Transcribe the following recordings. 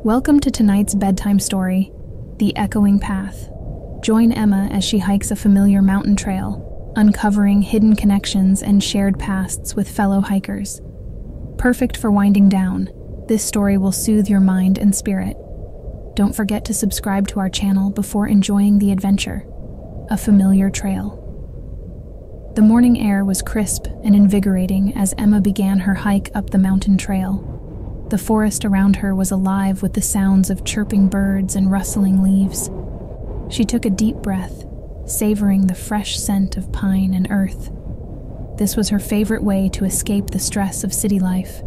Welcome to tonight's bedtime story, The Echoing Path. Join Emma as she hikes a familiar mountain trail, uncovering hidden connections and shared pasts with fellow hikers. Perfect for winding down, this story will soothe your mind and spirit. Don't forget to subscribe to our channel before enjoying the adventure. A familiar trail. The morning air was crisp and invigorating as Emma began her hike up the mountain trail. The forest around her was alive with the sounds of chirping birds and rustling leaves. She took a deep breath, savoring the fresh scent of pine and earth. This was her favorite way to escape the stress of city life,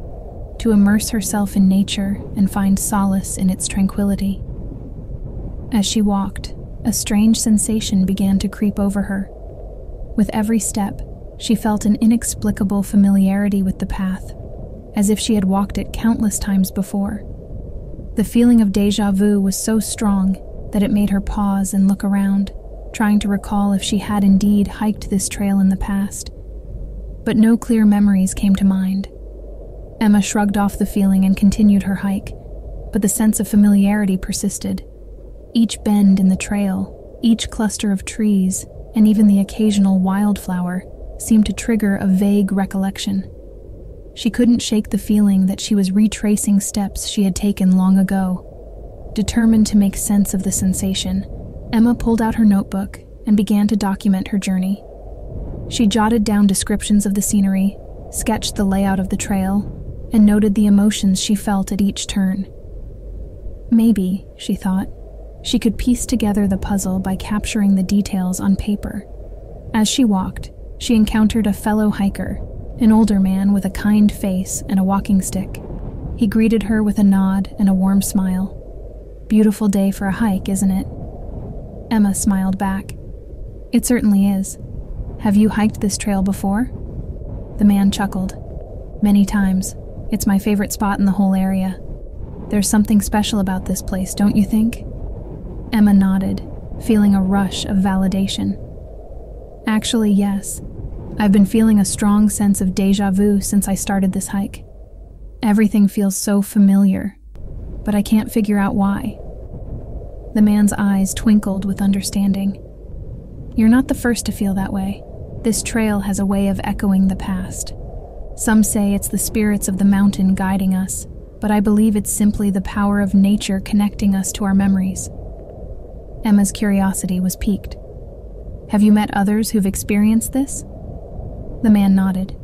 to immerse herself in nature and find solace in its tranquility. As she walked, a strange sensation began to creep over her. With every step, she felt an inexplicable familiarity with the path, as if she had walked it countless times before. The feeling of déjà vu was so strong that it made her pause and look around, trying to recall if she had indeed hiked this trail in the past. But no clear memories came to mind. Emma shrugged off the feeling and continued her hike, but the sense of familiarity persisted. Each bend in the trail, each cluster of trees, and even the occasional wildflower seemed to trigger a vague recollection. She couldn't shake the feeling that she was retracing steps she had taken long ago. Determined to make sense of the sensation, Emma pulled out her notebook and began to document her journey. She jotted down descriptions of the scenery, sketched the layout of the trail, and noted the emotions she felt at each turn. Maybe, she thought, she could piece together the puzzle by capturing the details on paper. As she walked, she encountered a fellow hiker, an older man with a kind face and a walking stick. He greeted her with a nod and a warm smile. "Beautiful day for a hike, isn't it?" Emma smiled back. "It certainly is. Have you hiked this trail before?" The man chuckled. "Many times. It's my favorite spot in the whole area. There's something special about this place, don't you think?" Emma nodded, feeling a rush of validation. "Actually, yes. I've been feeling a strong sense of déjà vu since I started this hike. Everything feels so familiar, but I can't figure out why." The man's eyes twinkled with understanding. "You're not the first to feel that way. This trail has a way of echoing the past. Some say it's the spirits of the mountain guiding us, but I believe it's simply the power of nature connecting us to our memories." Emma's curiosity was piqued. "Have you met others who've experienced this?" The man nodded.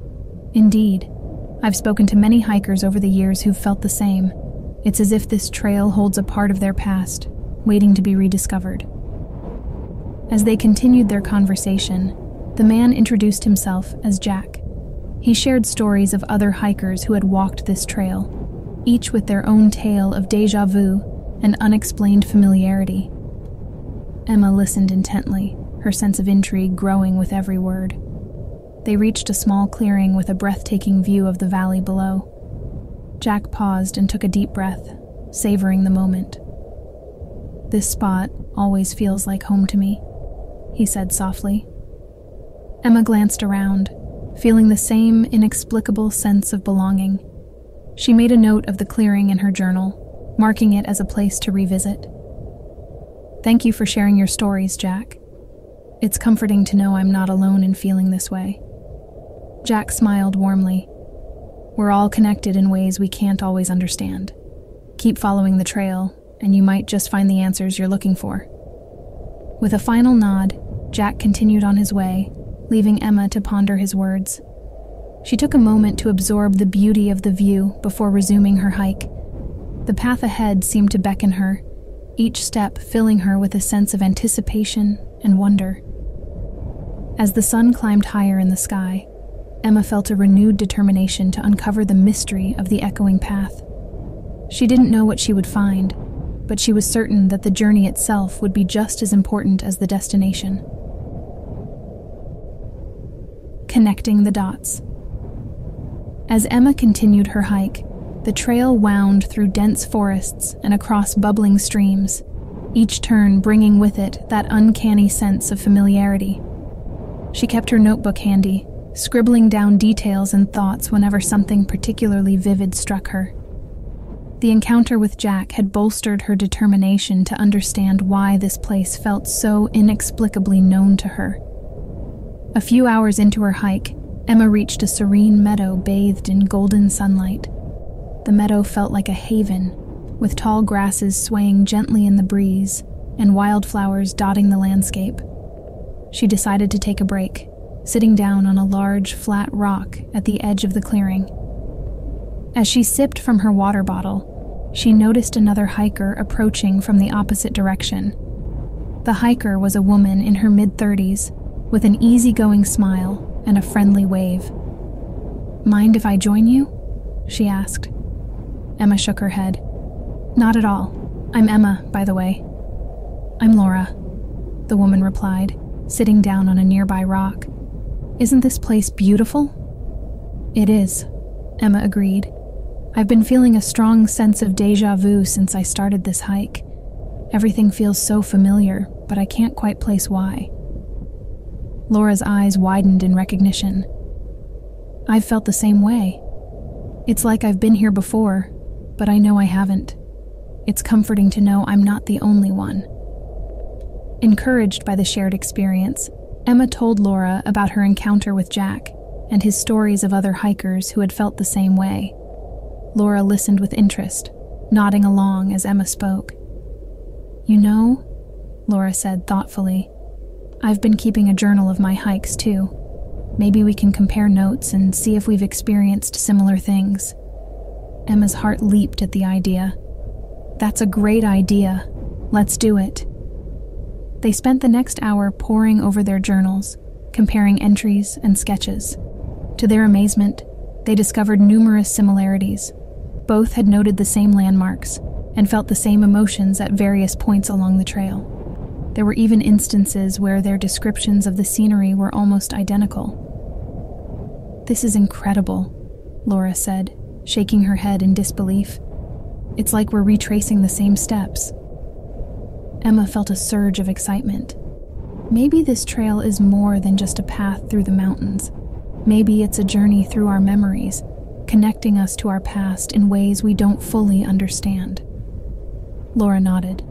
"Indeed. I've spoken to many hikers over the years who've felt the same. It's as if this trail holds a part of their past, waiting to be rediscovered." As they continued their conversation, the man introduced himself as Jack. He shared stories of other hikers who had walked this trail, each with their own tale of déjà vu and unexplained familiarity. Emma listened intently, her sense of intrigue growing with every word. They reached a small clearing with a breathtaking view of the valley below. Jack paused and took a deep breath, savoring the moment. "This spot always feels like home to me," he said softly. Emma glanced around, feeling the same inexplicable sense of belonging. She made a note of the clearing in her journal, marking it as a place to revisit. "Thank you for sharing your stories, Jack. It's comforting to know I'm not alone in feeling this way." Jack smiled warmly. "We're all connected in ways we can't always understand. Keep following the trail, and you might just find the answers you're looking for." With a final nod, Jack continued on his way, leaving Emma to ponder his words. She took a moment to absorb the beauty of the view before resuming her hike. The path ahead seemed to beckon her, each step filling her with a sense of anticipation and wonder. As the sun climbed higher in the sky, Emma felt a renewed determination to uncover the mystery of the echoing path. She didn't know what she would find, but she was certain that the journey itself would be just as important as the destination. Connecting the dots. As Emma continued her hike, the trail wound through dense forests and across bubbling streams, each turn bringing with it that uncanny sense of familiarity. She kept her notebook handy, scribbling down details and thoughts whenever something particularly vivid struck her. The encounter with Jack had bolstered her determination to understand why this place felt so inexplicably known to her. A few hours into her hike, Emma reached a serene meadow bathed in golden sunlight. The meadow felt like a haven, with tall grasses swaying gently in the breeze and wildflowers dotting the landscape. She decided to take a break, sitting down on a large, flat rock at the edge of the clearing. As she sipped from her water bottle, she noticed another hiker approaching from the opposite direction. The hiker was a woman in her mid-30s, with an easygoing smile and a friendly wave. "Mind if I join you?" she asked. Emma shook her head. "Not at all. I'm Emma, by the way." "I'm Laura," the woman replied, sitting down on a nearby rock. "Isn't this place beautiful?" "It is," Emma agreed. "I've been feeling a strong sense of déjà vu since I started this hike. Everything feels so familiar, but I can't quite place why." Laura's eyes widened in recognition. "I've felt the same way. It's like I've been here before, but I know I haven't. It's comforting to know I'm not the only one." Encouraged by the shared experience, Emma told Laura about her encounter with Jack and his stories of other hikers who had felt the same way. Laura listened with interest, nodding along as Emma spoke. "You know," Laura said thoughtfully, "I've been keeping a journal of my hikes too. Maybe we can compare notes and see if we've experienced similar things." Emma's heart leaped at the idea. "That's a great idea. Let's do it." They spent the next hour poring over their journals, comparing entries and sketches. To their amazement, they discovered numerous similarities. Both had noted the same landmarks and felt the same emotions at various points along the trail. There were even instances where their descriptions of the scenery were almost identical. "This is incredible," Laura said, shaking her head in disbelief. "It's like we're retracing the same steps." Emma felt a surge of excitement. Maybe this trail is more than just a path through the mountains. Maybe it's a journey through our memories, connecting us to our past in ways we don't fully understand. Laura nodded.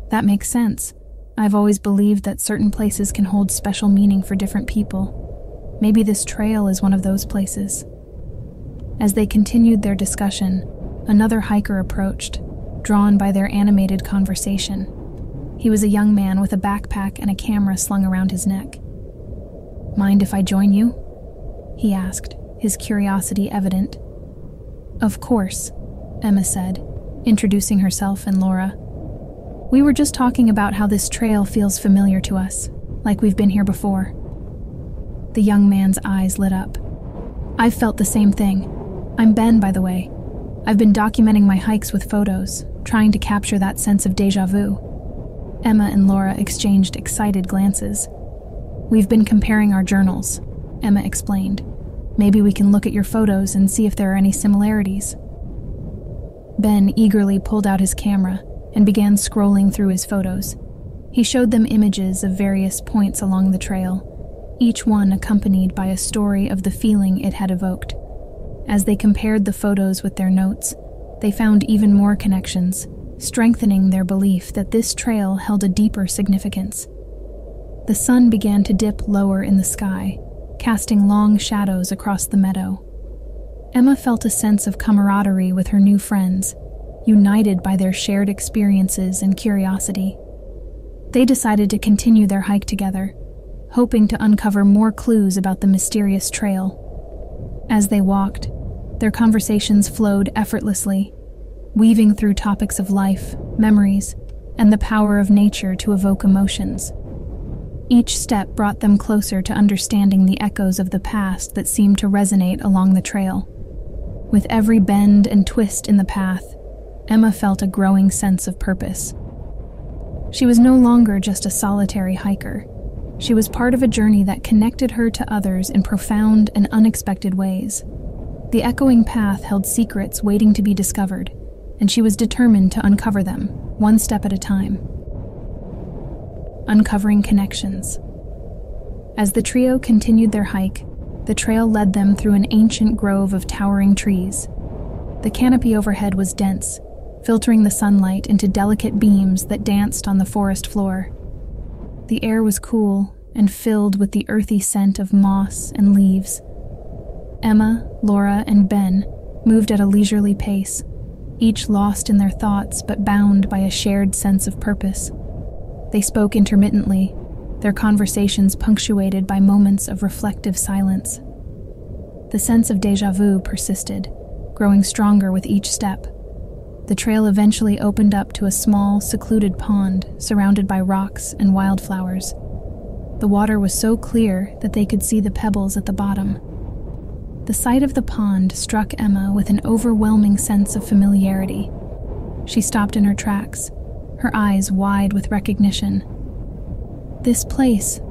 "That makes sense. I've always believed that certain places can hold special meaning for different people. Maybe this trail is one of those places." As they continued their discussion, another hiker approached, drawn by their animated conversation. He was a young man with a backpack and a camera slung around his neck. "Mind if I join you?" he asked, his curiosity evident. "Of course," Emma said, introducing herself and Laura. "We were just talking about how this trail feels familiar to us, like we've been here before." The young man's eyes lit up. "I've felt the same thing. I'm Ben, by the way. I've been documenting my hikes with photos, trying to capture that sense of déjà vu." Emma and Laura exchanged excited glances. "We've been comparing our journals," Emma explained. "Maybe we can look at your photos and see if there are any similarities." Ben eagerly pulled out his camera and began scrolling through his photos. He showed them images of various points along the trail, each one accompanied by a story of the feeling it had evoked. As they compared the photos with their notes, they found even more connections, strengthening their belief that this trail held a deeper significance. The sun began to dip lower in the sky, casting long shadows across the meadow. Emma felt a sense of camaraderie with her new friends, united by their shared experiences and curiosity. They decided to continue their hike together, hoping to uncover more clues about the mysterious trail. As they walked, their conversations flowed effortlessly, weaving through topics of life, memories, and the power of nature to evoke emotions. Each step brought them closer to understanding the echoes of the past that seemed to resonate along the trail. With every bend and twist in the path, Emma felt a growing sense of purpose. She was no longer just a solitary hiker. She was part of a journey that connected her to others in profound and unexpected ways. The echoing path held secrets waiting to be discovered, and she was determined to uncover them, one step at a time. Uncovering connections. As the trio continued their hike, the trail led them through an ancient grove of towering trees. The canopy overhead was dense, filtering the sunlight into delicate beams that danced on the forest floor. The air was cool and filled with the earthy scent of moss and leaves. Emma, Laura, and Ben moved at a leisurely pace, each lost in their thoughts but bound by a shared sense of purpose. They spoke intermittently, their conversations punctuated by moments of reflective silence. The sense of déjà vu persisted, growing stronger with each step. The trail eventually opened up to a small, secluded pond surrounded by rocks and wildflowers. The water was so clear that they could see the pebbles at the bottom. The sight of the pond struck Emma with an overwhelming sense of familiarity. She stopped in her tracks, her eyes wide with recognition. "This place,"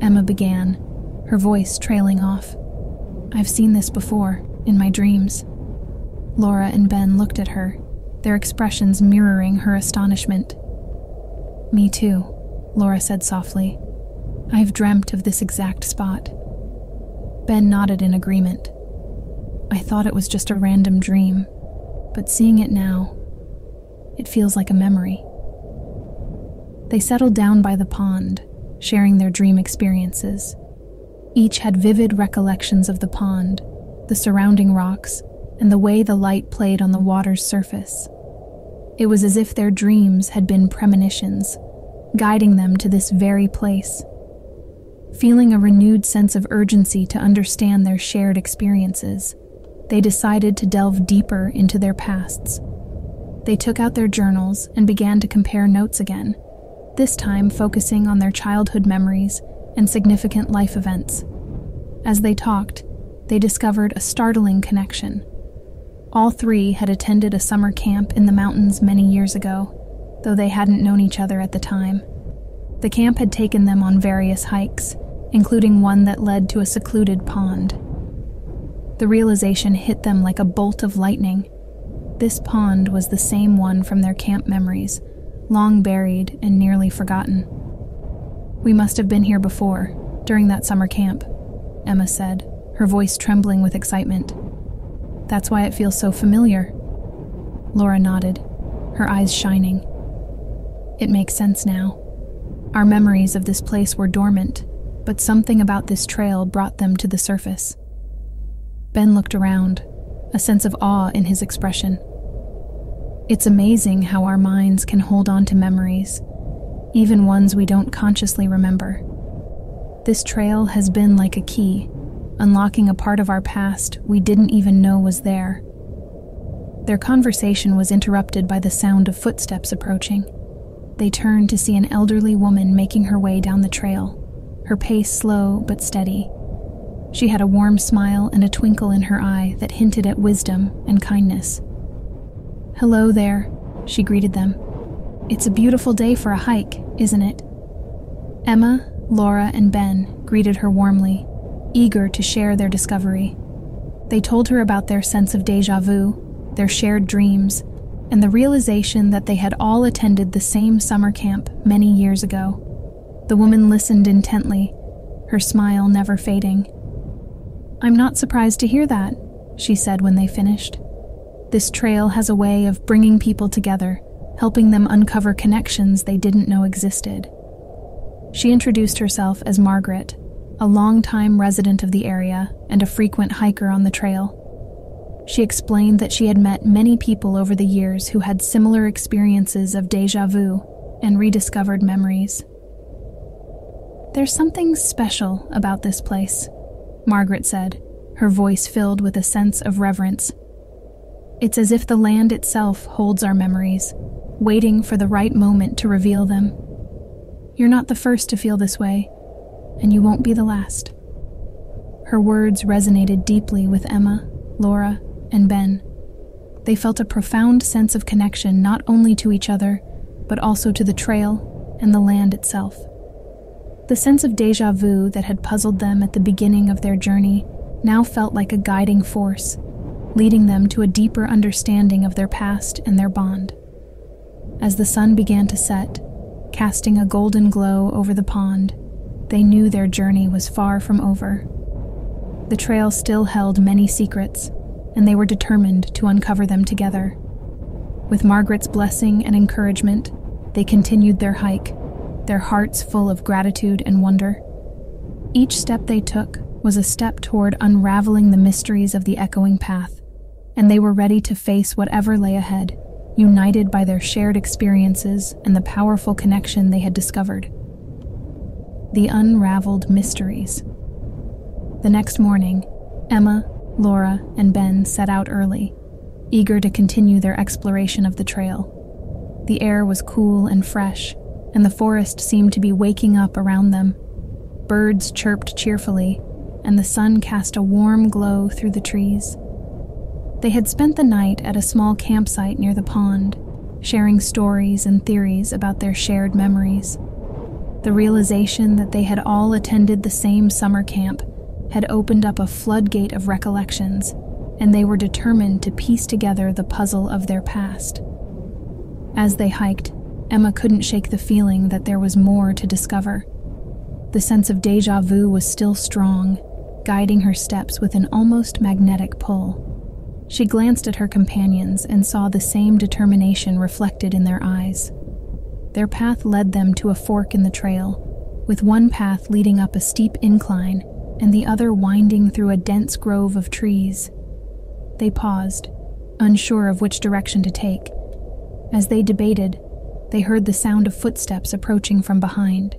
Emma began, her voice trailing off. "I've seen this before, in my dreams." Laura and Ben looked at her, their expressions mirroring her astonishment. "Me too," Laura said softly. "I've dreamt of this exact spot." Ben nodded in agreement. "I thought it was just a random dream, but seeing it now, it feels like a memory." They settled down by the pond, sharing their dream experiences. Each had vivid recollections of the pond, the surrounding rocks, and the way the light played on the water's surface. It was as if their dreams had been premonitions, guiding them to this very place. Feeling a renewed sense of urgency to understand their shared experiences, they decided to delve deeper into their pasts. They took out their journals and began to compare notes again, this time focusing on their childhood memories and significant life events. As they talked, they discovered a startling connection. All three had attended a summer camp in the mountains many years ago, though they hadn't known each other at the time. The camp had taken them on various hikes, including one that led to a secluded pond. The realization hit them like a bolt of lightning. This pond was the same one from their camp memories, long buried and nearly forgotten. "We must have been here before, during that summer camp," Emma said, her voice trembling with excitement. "That's why it feels so familiar." Laura nodded, her eyes shining. "It makes sense now. Our memories of this place were dormant, but something about this trail brought them to the surface." Ben looked around, a sense of awe in his expression. "It's amazing how our minds can hold on to memories, even ones we don't consciously remember. This trail has been like a key, unlocking a part of our past we didn't even know was there." Their conversation was interrupted by the sound of footsteps approaching. They turned to see an elderly woman making her way down the trail, her pace slow but steady. She had a warm smile and a twinkle in her eye that hinted at wisdom and kindness. "Hello there," she greeted them. "It's a beautiful day for a hike, isn't it?" Emma, Laura, and Ben greeted her warmly, eager to share their discovery. They told her about their sense of déjà vu, their shared dreams, and the realization that they had all attended the same summer camp many years ago. The woman listened intently, her smile never fading. "I'm not surprised to hear that," she said when they finished. "This trail has a way of bringing people together, helping them uncover connections they didn't know existed." She introduced herself as Margaret, a longtime resident of the area and a frequent hiker on the trail. She explained that she had met many people over the years who had similar experiences of déjà vu and rediscovered memories. "There's something special about this place," Margaret said, her voice filled with a sense of reverence. "It's as if the land itself holds our memories, waiting for the right moment to reveal them. You're not the first to feel this way, and you won't be the last." Her words resonated deeply with Emma, Laura, and Ben. They felt a profound sense of connection not only to each other, but also to the trail and the land itself. The sense of déjà vu that had puzzled them at the beginning of their journey now felt like a guiding force, leading them to a deeper understanding of their past and their bond. As the sun began to set, casting a golden glow over the pond, they knew their journey was far from over. The trail still held many secrets, and they were determined to uncover them together. With Margaret's blessing and encouragement, they continued their hike, their hearts full of gratitude and wonder. Each step they took was a step toward unraveling the mysteries of the echoing path, and they were ready to face whatever lay ahead, united by their shared experiences and the powerful connection they had discovered. The unraveled mysteries. The next morning, Emma, Laura, and Ben set out early, eager to continue their exploration of the trail. The air was cool and fresh, and the forest seemed to be waking up around them. Birds chirped cheerfully, and the sun cast a warm glow through the trees. They had spent the night at a small campsite near the pond, sharing stories and theories about their shared memories. The realization that they had all attended the same summer camp had opened up a floodgate of recollections, and they were determined to piece together the puzzle of their past. As they hiked, Emma couldn't shake the feeling that there was more to discover. The sense of déjà vu was still strong, guiding her steps with an almost magnetic pull. She glanced at her companions and saw the same determination reflected in their eyes. Their path led them to a fork in the trail, with one path leading up a steep incline and the other winding through a dense grove of trees. They paused, unsure of which direction to take. As they debated, they heard the sound of footsteps approaching from behind.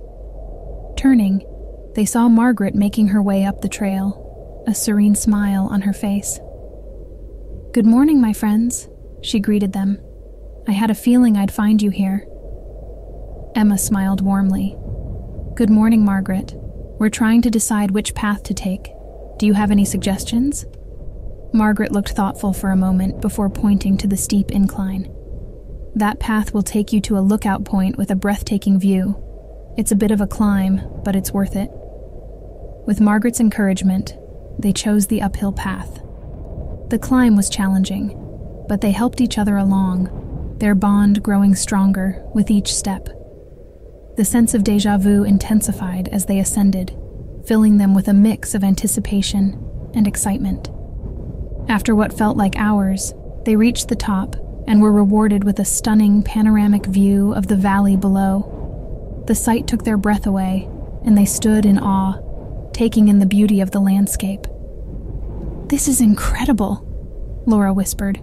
Turning, they saw Margaret making her way up the trail, a serene smile on her face. "Good morning, my friends," she greeted them. "I had a feeling I'd find you here." Emma smiled warmly. "Good morning, Margaret. We're trying to decide which path to take. Do you have any suggestions?" Margaret looked thoughtful for a moment before pointing to the steep incline. "That path will take you to a lookout point with a breathtaking view. It's a bit of a climb, but it's worth it." With Margaret's encouragement, they chose the uphill path. The climb was challenging, but they helped each other along, their bond growing stronger with each step. The sense of déjà vu intensified as they ascended, filling them with a mix of anticipation and excitement. After what felt like hours, they reached the top and were rewarded with a stunning panoramic view of the valley below. The sight took their breath away, and they stood in awe, taking in the beauty of the landscape. "This is incredible," Laura whispered,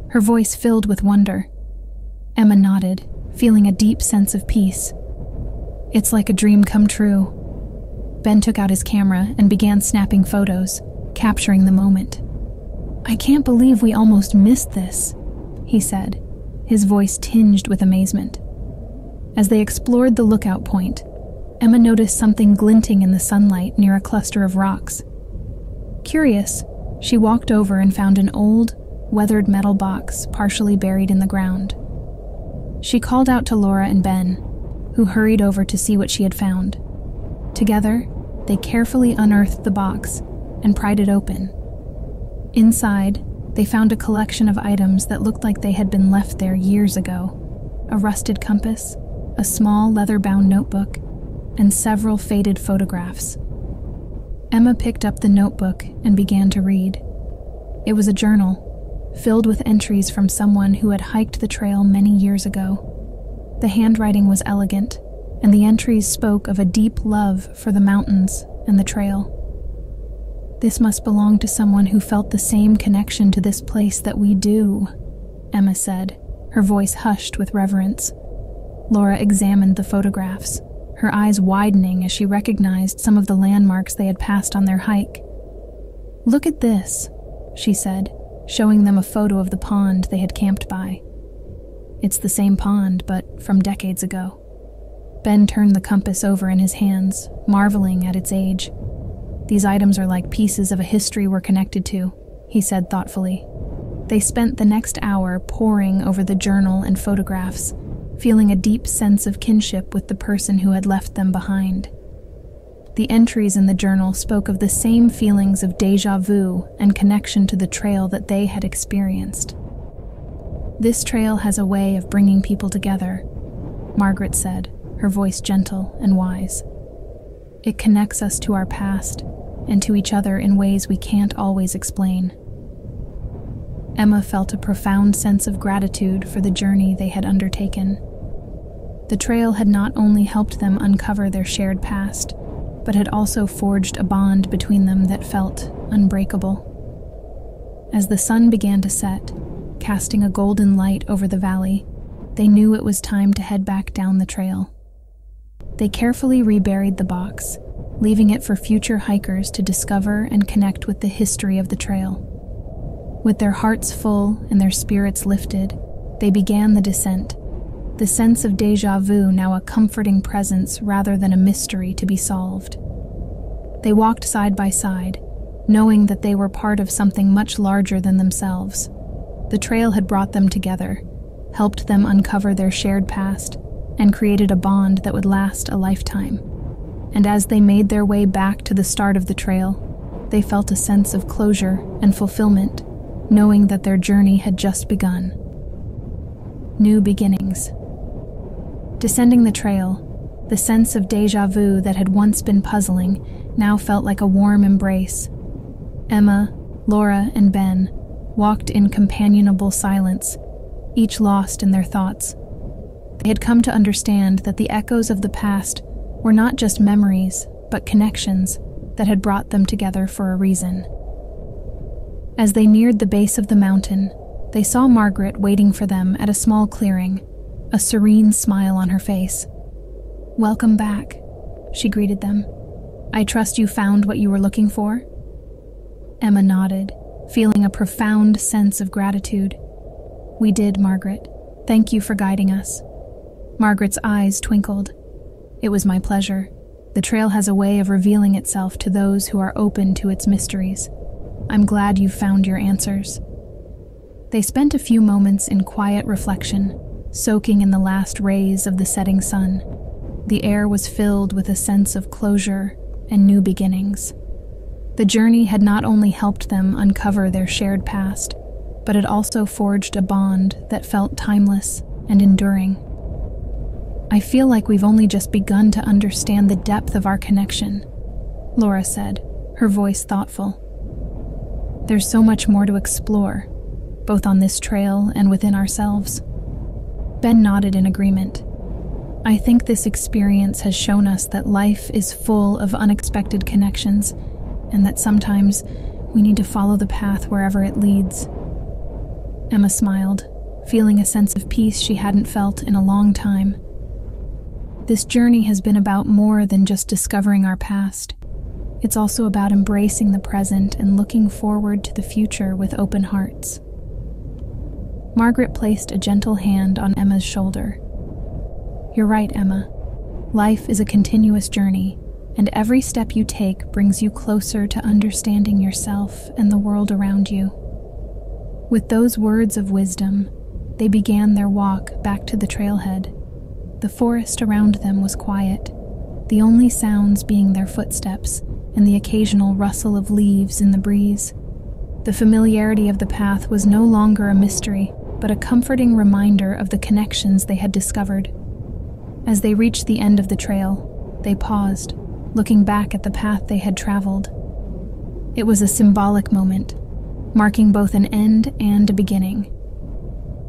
her voice filled with wonder. Emma nodded, feeling a deep sense of peace. "It's like a dream come true." Ben took out his camera and began snapping photos, capturing the moment. "I can't believe we almost missed this," he said, his voice tinged with amazement. As they explored the lookout point, Emma noticed something glinting in the sunlight near a cluster of rocks. Curious, she walked over and found an old, weathered metal box partially buried in the ground. She called out to Laura and Ben, who hurried over to see what she had found. Together, they carefully unearthed the box and pried it open. Inside, they found a collection of items that looked like they had been left there years ago: a rusted compass, a small leather-bound notebook, and several faded photographs. Emma picked up the notebook and began to read. It was a journal, filled with entries from someone who had hiked the trail many years ago. The handwriting was elegant, and the entries spoke of a deep love for the mountains and the trail. "This must belong to someone who felt the same connection to this place that we do," Emma said, her voice hushed with reverence. Laura examined the photographs, her eyes widening as she recognized some of the landmarks they had passed on their hike. "Look at this," she said, showing them a photo of the pond they had camped by. "It's the same pond, but from decades ago." Ben turned the compass over in his hands, marveling at its age. "These items are like pieces of a history we're connected to," he said thoughtfully. They spent the next hour poring over the journal and photographs, feeling a deep sense of kinship with the person who had left them behind. The entries in the journal spoke of the same feelings of déjà vu and connection to the trail that they had experienced. "This trail has a way of bringing people together," Margaret said, her voice gentle and wise. "It connects us to our past and to each other in ways we can't always explain." Emma felt a profound sense of gratitude for the journey they had undertaken. The trail had not only helped them uncover their shared past, but had also forged a bond between them that felt unbreakable. As the sun began to set, casting a golden light over the valley, they knew it was time to head back down the trail. They carefully reburied the box, leaving it for future hikers to discover and connect with the history of the trail. With their hearts full and their spirits lifted, they began the descent, the sense of déjà vu now a comforting presence rather than a mystery to be solved. They walked side by side, knowing that they were part of something much larger than themselves. The trail had brought them together, helped them uncover their shared past, and created a bond that would last a lifetime. And as they made their way back to the start of the trail, they felt a sense of closure and fulfillment, knowing that their journey had just begun. New beginnings. Descending the trail, the sense of déjà vu that had once been puzzling now felt like a warm embrace. Emma, Laura, and Ben walked in companionable silence, each lost in their thoughts. They had come to understand that the echoes of the past were not just memories, but connections that had brought them together for a reason. As they neared the base of the mountain, they saw Margaret waiting for them at a small clearing, a serene smile on her face. "Welcome back," she greeted them. "I trust you found what you were looking for?" Emma nodded, feeling a profound sense of gratitude. "We did, Margaret. Thank you for guiding us." Margaret's eyes twinkled. "It was my pleasure. The trail has a way of revealing itself to those who are open to its mysteries. I'm glad you found your answers." They spent a few moments in quiet reflection, soaking in the last rays of the setting sun. The air was filled with a sense of closure and new beginnings. The journey had not only helped them uncover their shared past, but it also forged a bond that felt timeless and enduring. "I feel like we've only just begun to understand the depth of our connection," Laura said, her voice thoughtful. "There's so much more to explore, both on this trail and within ourselves." Ben nodded in agreement. "I think this experience has shown us that life is full of unexpected connections, and that sometimes we need to follow the path wherever it leads." Emma smiled, feeling a sense of peace she hadn't felt in a long time. This journey has been about more than just discovering our past. It's also about embracing the present and looking forward to the future with open hearts. Margaret placed a gentle hand on Emma's shoulder. "You're right, Emma. Life is a continuous journey, and every step you take brings you closer to understanding yourself and the world around you." With those words of wisdom, they began their walk back to the trailhead. The forest around them was quiet, the only sounds being their footsteps and the occasional rustle of leaves in the breeze. The familiarity of the path was no longer a mystery, but a comforting reminder of the connections they had discovered. As they reached the end of the trail, they paused, looking back at the path they had traveled. It was a symbolic moment, marking both an end and a beginning.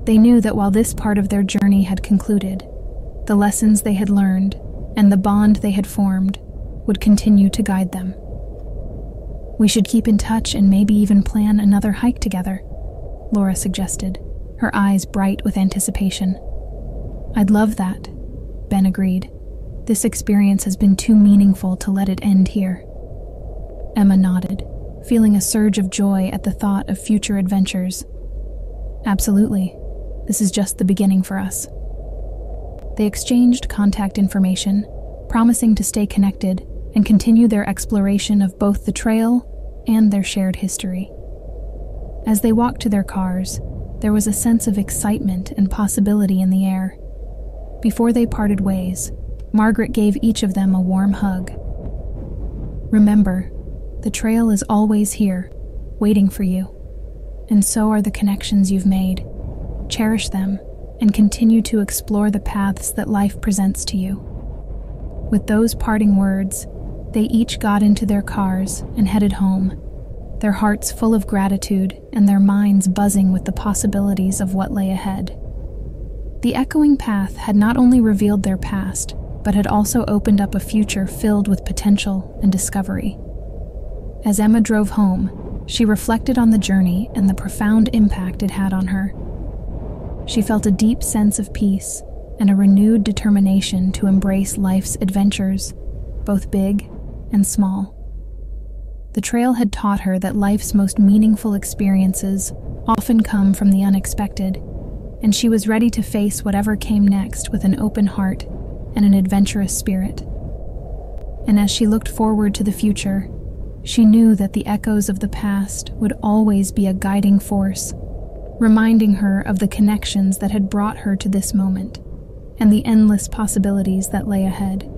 They knew that while this part of their journey had concluded, the lessons they had learned and the bond they had formed would continue to guide them. "We should keep in touch and maybe even plan another hike together," Laura suggested, her eyes bright with anticipation. "I'd love that," Ben agreed. "This experience has been too meaningful to let it end here." Emma nodded, feeling a surge of joy at the thought of future adventures. "Absolutely. This is just the beginning for us." They exchanged contact information, promising to stay connected and continue their exploration of both the trail and their shared history. As they walked to their cars, there was a sense of excitement and possibility in the air. Before they parted ways, Margaret gave each of them a warm hug. "Remember, the trail is always here, waiting for you, and so are the connections you've made. Cherish them and continue to explore the paths that life presents to you." With those parting words, they each got into their cars and headed home, their hearts full of gratitude and their minds buzzing with the possibilities of what lay ahead. The echoing path had not only revealed their past, but had also opened up a future filled with potential and discovery. As Emma drove home, she reflected on the journey and the profound impact it had on her. She felt a deep sense of peace and a renewed determination to embrace life's adventures, both big and small. The trail had taught her that life's most meaningful experiences often come from the unexpected, and she was ready to face whatever came next with an open heart and an adventurous spirit. And as she looked forward to the future, she knew that the echoes of the past would always be a guiding force, reminding her of the connections that had brought her to this moment and the endless possibilities that lay ahead.